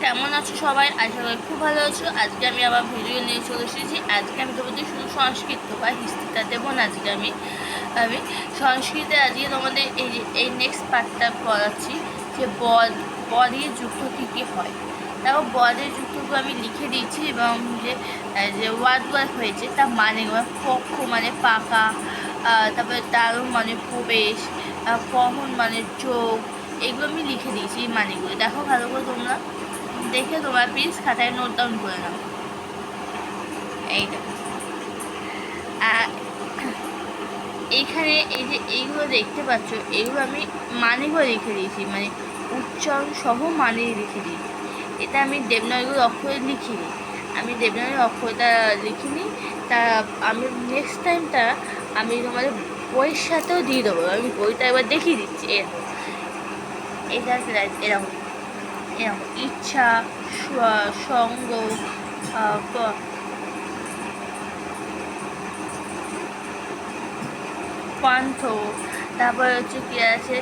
কেমন আছো সবাই? আশা করি খুব ভালো আছো। আজকে আমি আবার ভিডিও নিয়ে চলে এসেছি। আজকে আমি তোমাদের শুধু সংস্কৃত বা হিস্ট্রিটা দেবো না। আজকে আমি আমি সংস্কৃতে আজকে তোমাদের এই নেক্সট পার্টটা পড়াচ্ছি যে বরের যুক্ত কী কী হয়। দেখো, বরের যুক্তগুলো আমি লিখে দিয়েছি এবং যে ওয়ার্ডগুলো হয়েছে তার মানে পক্ষ মানে পাকা, তারপরে দারুণ মানে প্রবেশ, পহন মানে চোখ, এগুলো আমি লিখে দিয়েছি। এই মানেগুলো দেখো ভালো করে, তোমরা দেখে তোমরা প্লিজ খাতায় নোট ডাউন করে নাও। এইটা এইখানে এই যে এইগুলো দেখতে পাচ্ছ, এগুলো আমি মানেগুলো লিখে দিয়েছি, মানে উচ্চারণ সহ মানে লিখে দিয়েছি। এটা আমি দেবনাগরী অক্ষরে লিখিনি, আমি দেবনাগরী অক্ষরটা লিখিনি। তা আমি নেক্সট টাইমটা আমি তোমাদের বইয়ের সাথেও দিয়ে দেবো। আমি বইটা একবার দেখিয়ে দিচ্ছি। এরকম এটা এরকম এরকম ইচ্ছা, সঙ্গ, পান্থ, তারপরে হচ্ছে কি আছে,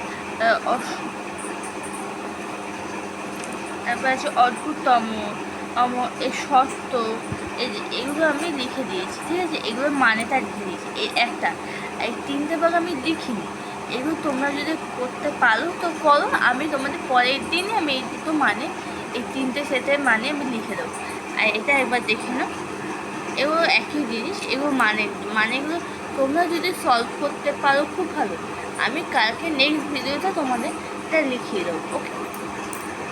তারপরে আছে অদ্ভুততম, এই সত্য, এই যে এগুলো আমি লিখে দিয়েছি। ঠিক আছে, এগুলোর মানেটা লিখে দিয়েছি। এই একটা এই তিনটে ভাগ আমি লিখিনি। এগুলো তোমরা যদি করতে পারো তো করো, আমি তোমাদের পরের দিনে আমি এই দুটো মানে, এই তিনটে সেটের মানে আমি লিখে দেবো। আর এটা একবার দেখে নাও, এগুলো একই জিনিস। এগুলো মানেগুলো তোমরা যদি সলভ করতে পারো খুব ভালো। আমি কালকে নেক্সট ভিডিওটা তোমাদের এটা লিখিয়ে দেবো। ওকে,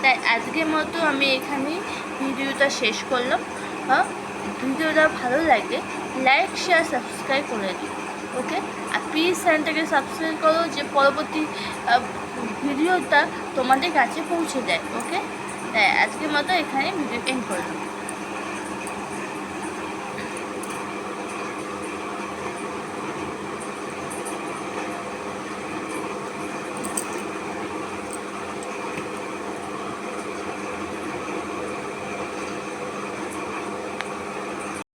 তাই আজকের মতো আমি এখানেই ভিডিওটা শেষ করলাম। ভিডিওটা ভালো লাগলে লাইক, শেয়ার, সাবস্ক্রাইব করে দিও। ওকে, আর প্লিজ চ্যানেলটাকে সাবস্ক্রাইব করো যে পরবর্তী ভিডিওটা তোমাদের কাছে পৌঁছে যায়। ওকে, তাই আজকের মতো এখানে ভিডিও এন্ড করলাম।